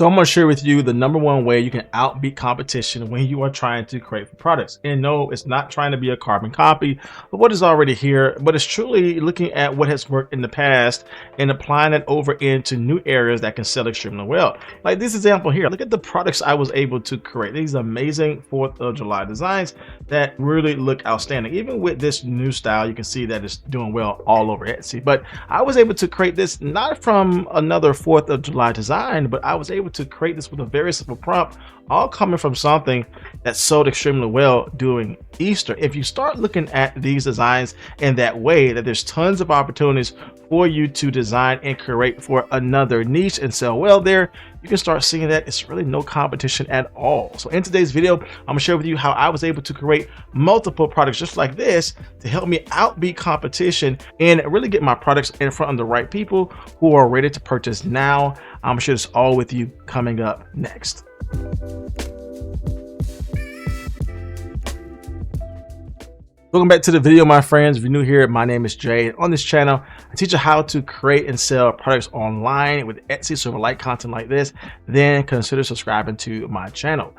So I'm going to share with you the number one way you can outbeat competition when you are trying to create products. And no, it's not trying to be a carbon copy of what is already here, but it's truly looking at what has worked in the past and applying it over into new areas that can sell extremely well. Like this example here, look at the products I was able to create. These amazing 4th of July designs that really look outstanding. Even with this new style, you can see that it's doing well all over Etsy. But I was able to create this not from another 4th of July design, but I was able to create this with a very simple prompt, all coming from something that sold extremely well during Easter. If you start looking at these designs in that way, that there's tons of opportunities for you to design and create for another niche and sell well there, you can start seeing that it's really no competition at all. So in today's video, I'm gonna share with you how I was able to create multiple products just like this to help me outbeat competition and really get my products in front of the right people who are ready to purchase now. I'm gonna share this all with you coming up next. Welcome back to the video, my friends. If you're new here, my name is Jay. On this channel, I teach you how to create and sell products online with Etsy. So if you like content like this, then consider subscribing to my channel.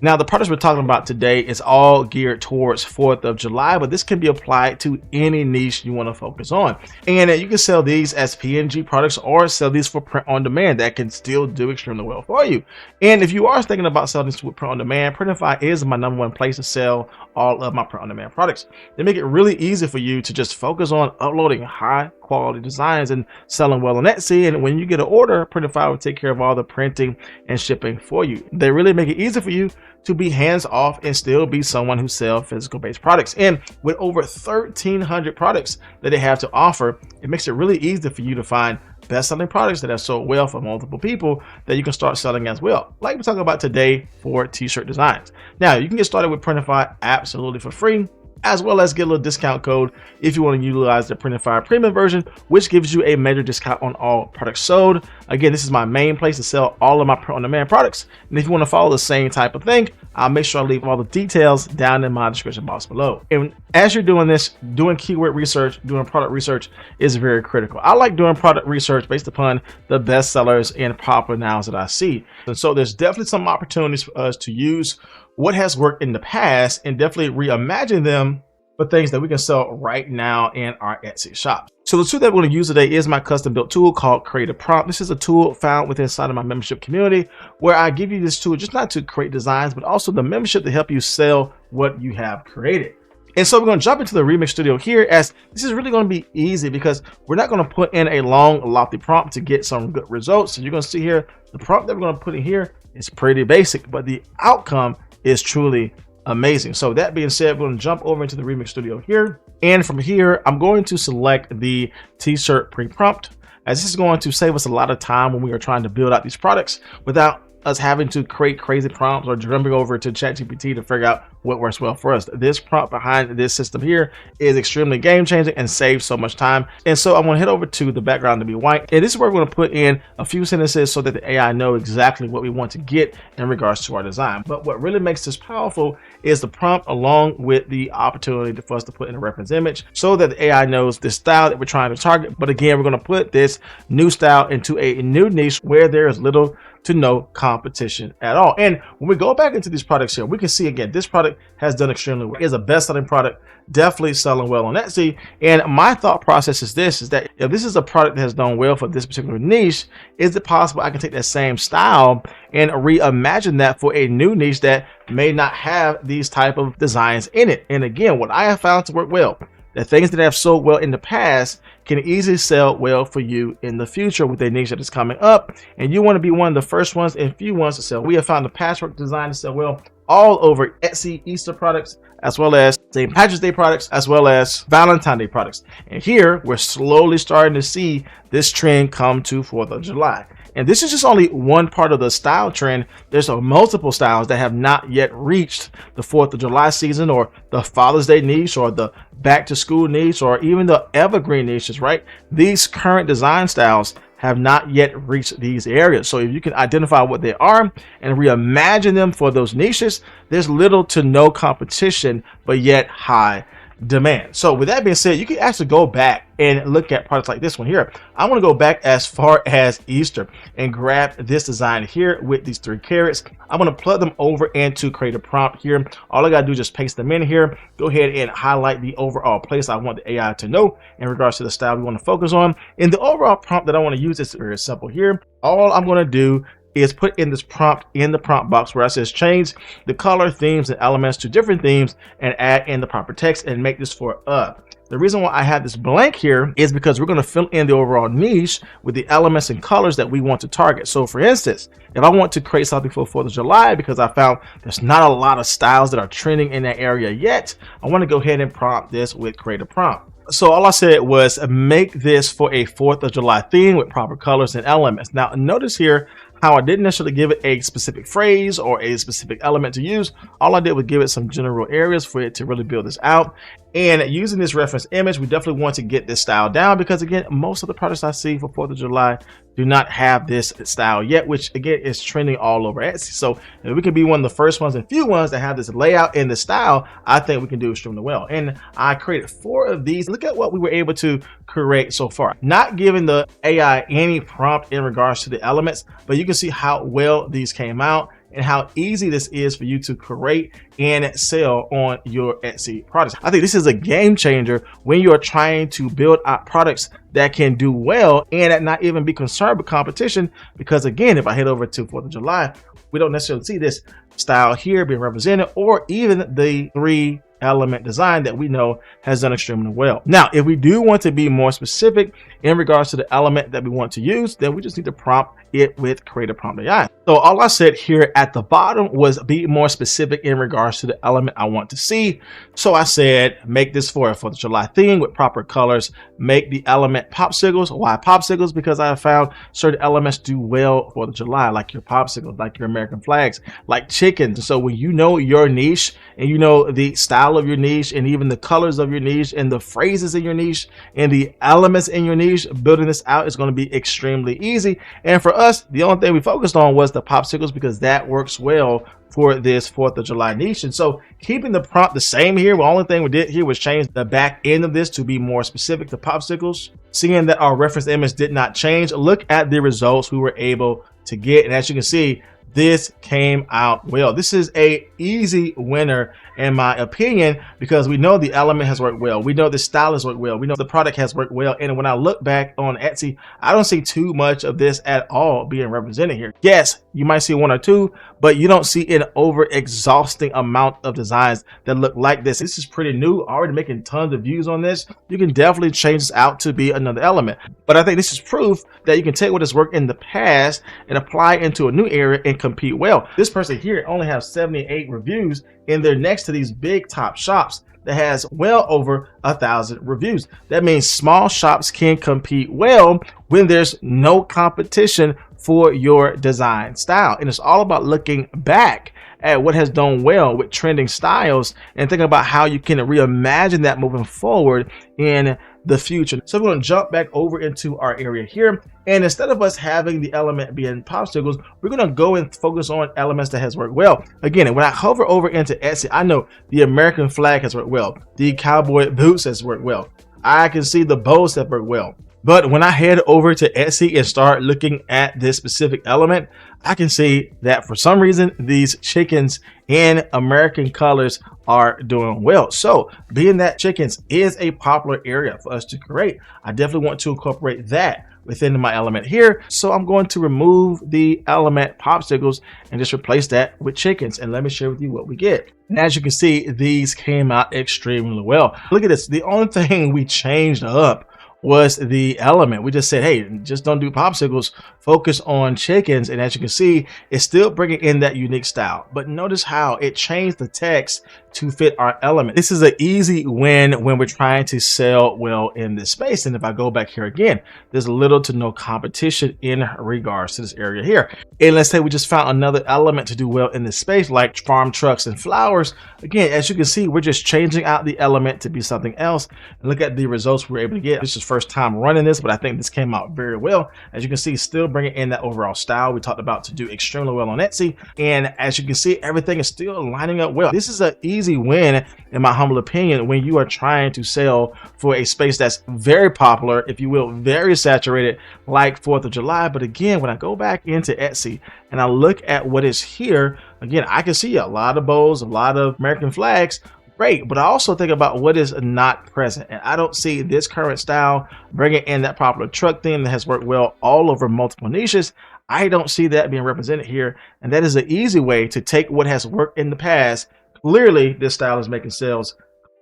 Now, the products we're talking about today is all geared towards 4th of July, but this can be applied to any niche you want to focus on. And you can sell these as PNG products or sell these for print on demand. That can still do extremely well for you. And if you are thinking about selling this with print on demand, Printify is my #1 place to sell all of my print on demand products. They make it really easy for you to just focus on uploading high quality designs and selling well on Etsy. And when you get an order, Printify will take care of all the printing and shipping for you. They really make it easy for you to be hands off and still be someone who sells physical based products. And with over 1,300 products that they have to offer, it makes it really easy for you to find best-selling products that have sold well for multiple people that you can start selling as well, like we're talking about today for t-shirt designs. Now, you can get started with Printify absolutely for free, as well as get a little discount code if you want to utilize the Printify premium version, which gives you a major discount on all products sold. Again, this is my main place to sell all of my print on demand products. And if you want to follow the same type of thing, I'll make sure I leave all the details down in my description box below. And as you're doing this, doing keyword research, doing product research is very critical. I like doing product research based upon the best sellers and popular nouns that I see. And so there's definitely some opportunities for us to use what has worked in the past and definitely reimagine them for things that we can sell right now in our Etsy shop. So the tool that we're going to use today is my custom built tool called Create a Prompt. This is a tool found within inside of my membership community where I give you this tool just not to create designs, but also the membership to help you sell what you have created. And so we're going to jump into the Remix Studio here, as this is really going to be easy because we're not going to put in a long, lofty prompt to get some good results. So you're going to see here, the prompt that we're going to put in here is pretty basic, but the outcome is truly amazing. So that being said, we're going to jump over into the Remix Studio here. And from here, I'm going to select the t-shirt pre-prompt, as this is going to save us a lot of time when we are trying to build out these products without us having to create crazy prompts or jumping over to ChatGPT to figure out what works well for us. This prompt behind this system here is extremely game changing and saves so much time. And so I'm going to head over to the background to be white. And this is where we're going to put in a few sentences so that the AI know exactly what we want to get in regards to our design. But what really makes this powerful is the prompt along with the opportunity for us to put in a reference image so that the AI knows the style that we're trying to target. But again, we're going to put this new style into a new niche where there is little to no competition at all. And when we go back into these products here, we can see again, this product has done extremely well. It is a best-selling product, definitely selling well on Etsy. And my thought process is this, is that if this is a product that has done well for this particular niche, is it possible I can take that same style and reimagine that for a new niche that may not have these type of designs in it? And again, what I have found to work well, the things that have sold well in the past can easily sell well for you in the future with a niche that is coming up. And you want to be one of the first ones and few ones to sell. We have found the patchwork design to sell well all over Etsy, Easter products, as well as St. Patrick's Day products, as well as Valentine's Day products. And here we're slowly starting to see this trend come to 4th of July. And this is just only one part of the style trend. There's multiple styles that have not yet reached the 4th of July season, or the Father's Day niche, or the back to school niche, or even the evergreen niches, right? These current design styles have not yet reached these areas. So if you can identify what they are and reimagine them for those niches, there's little to no competition, but yet high demand. So with that being said, you can actually go back and look at products like this one here. I want to go back as far as Easter and grab this design here with these 3 carrots. I'm going to plug them over into create a prompt here. All I got to do is just paste them in here. Go ahead and highlight the overall place I want the AI to know in regards to the style we want to focus on. And the overall prompt that I want to use is very simple here. All I'm going to do is put in this prompt in the prompt box where it says change the color, themes, and elements to different themes and add in the proper text and make this for up. The reason why I have this blank here is because we're going to fill in the overall niche with the elements and colors that we want to target. So for instance, if I want to create something for 4th of July because I found there's not a lot of styles that are trending in that area yet, I want to go ahead and prompt this with create a prompt. So all I said was make this for a 4th of July theme with proper colors and elements. Now notice here how I didn't necessarily give it a specific phrase or a specific element to use. All I did was give it some general areas for it to really build this out. And using this reference image, we definitely want to get this style down because again, most of the products I see for 4th of July do not have this style yet, which again is trending all over Etsy. So if we can be one of the first ones and few ones that have this layout and the style, I think we can do extremely well. And I created 4 of these. Look at what we were able to create so far. Not giving the AI any prompt in regards to the elements, but you can see how well these came out and how easy this is for you to create and sell on your Etsy products. I think this is a game changer when you're trying to build out products that can do well and not even be concerned with competition. Because again, if I head over to 4th of July, we don't necessarily see this style here being represented or even the 3 element design that we know has done extremely well. Now, if we do want to be more specific in regards to the element that we want to use, then we just need to prompt it with create a prompt AI. So all I said here at the bottom was be more specific in regards to the element I want to see. So I said, make this for a 4th of July theme with proper colors, make the element popsicles. Why popsicles? Because I have found certain elements do well for 4th of July, like your popsicles, like your American flags, like chickens. So when you know your niche and you know the style of your niche and even the colors of your niche and the phrases in your niche and the elements in your niche, building this out is going to be extremely easy. And for us, the only thing we focused on was the popsicles because that works well for this 4th of July niche. And so keeping the prompt the same here, the only thing we did here was change the back end of this to be more specific to popsicles. Seeing that our reference image did not change, look at the results we were able to get. And as you can see, this came out well. This is a easy winner in my opinion, because we know the element has worked well. We know the style has worked well. We know the product has worked well. And when I look back on Etsy, I don't see too much of this at all being represented here. Yes, you might see 1 or 2, but you don't see an over exhausting amount of designs that look like this. This is pretty new, already making tons of views on this. You can definitely change this out to be another element. But I think this is proof that you can take what has worked in the past and apply it into a new area and compete well. This person here only has 78 reviews, and they're next to these big top shops that has well over 1,000 reviews. That means small shops can compete well when there's no competition for your design style. And it's all about looking back at what has done well with trending styles and thinking about how you can reimagine that moving forward in the future. So we're going to jump back over into our area here, and instead of us having the element being popsicles, we're going to go and focus on elements that has worked well. Again, when I hover over into Etsy, I know the American flag has worked well, the cowboy boots has worked well, I can see the bows that work well. But when I head over to Etsy and start looking at this specific element, I can see that for some reason these chickens in American colors are doing well. So being that chickens is a popular area for us to create, I definitely want to incorporate that within my element here. So I'm going to remove the element popsicles and just replace that with chickens. And let me share with you what we get. And as you can see, these came out extremely well. Look at this. The only thing we changed up was the element. We just said, hey, just don't do popsicles, focus on chickens. And as you can see, it's still bringing in that unique style. But notice how it changed the text to fit our element. This is an easy win when we're trying to sell well in this space. And if I go back here again, there's little to no competition in regards to this area here. And let's say we just found another element to do well in this space, like farm trucks and flowers. Again, as you can see, we're just changing out the element to be something else. And look at the results we're able to get. This is first first time running this, but I think this came out very well. As you can see, still bringing in that overall style we talked about to do extremely well on Etsy. And as you can see, everything is still lining up well. This is an easy win, in my humble opinion, when you are trying to sell for a space that's very popular, if you will, very saturated, like 4th of July. But again, when I go back into Etsy and I look at what is here, again, I can see a lot of bows, a lot of American flags. Great, but I also think about what is not present, and I don't see this current style bringing in that popular truck theme that has worked well all over multiple niches. I don't see that being represented here, and that is an easy way to take what has worked in the past. Clearly, this style is making sales.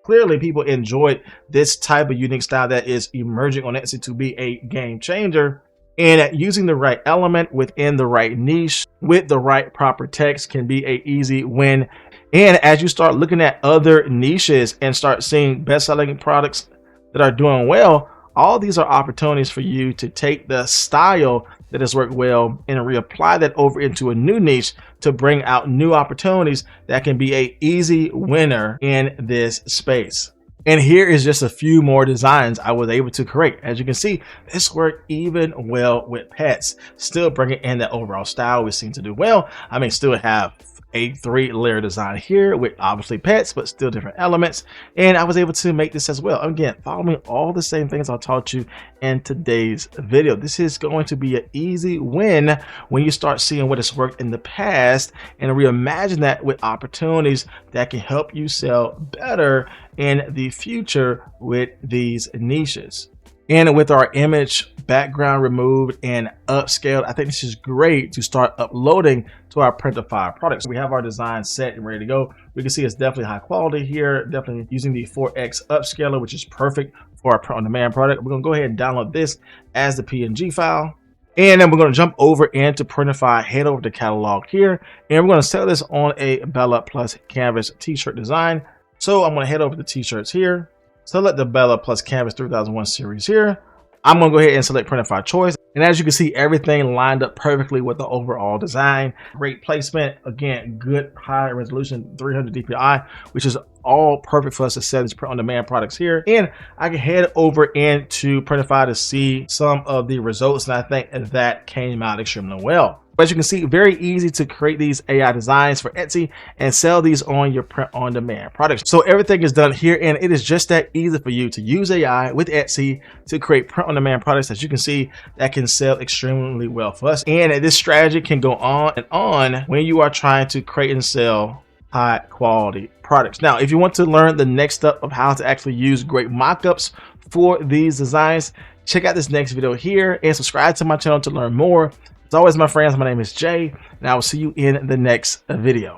Clearly, people enjoyed this type of unique style that is emerging on Etsy to be a game changer. And using the right element within the right niche with the right proper text can be an easy win. And as you start looking at other niches and start seeing best-selling products that are doing well, all these are opportunities for you to take the style that has worked well and reapply that over into a new niche to bring out new opportunities that can be an easy winner in this space. And here is just a few more designs I was able to create. As you can see, this worked even well with pets, still bringing in that overall style we seem to do well. I mean, still have a 3-layer design here with obviously pets, but still different elements. And I was able to make this as well. Again, following all the same things I taught you in today's video. This is going to be an easy win when you start seeing what has worked in the past and reimagine that with opportunities that can help you sell better in the future with these niches. And with our image background removed and upscaled, I think this is great to start uploading to our Printify products. We have our design set and ready to go. We can see it's definitely high quality here, definitely using the 4x upscaler, which is perfect for our print-on-demand product. We're gonna go ahead and download this as the PNG file. And then we're going to jump over into Printify, head over to catalog here, and we're going to sell this on a Bella Plus Canvas t-shirt design. So I'm going to head over to t-shirts here. Select the Bella Plus Canvas 3001 series here. I'm going to go ahead and select Printify choice. And as you can see, everything lined up perfectly with the overall design. Great placement. Again, good high resolution 300 DPI, which is all perfect for us to sell these print-on-demand products here. And I can head over into Printify to see some of the results. And I think that came out extremely well. But as you can see, very easy to create these AI designs for Etsy and sell these on your print-on-demand products. So everything is done here, and it is just that easy for you to use AI with Etsy to create print-on-demand products, as you can see, that can sell extremely well for us. And this strategy can go on and on when you are trying to create and sell high quality products. Now, if you want to learn the next step of how to actually use great mockups for these designs, check out this next video here and subscribe to my channel to learn more. As always, my friends, my name is Jay, and I will see you in the next video.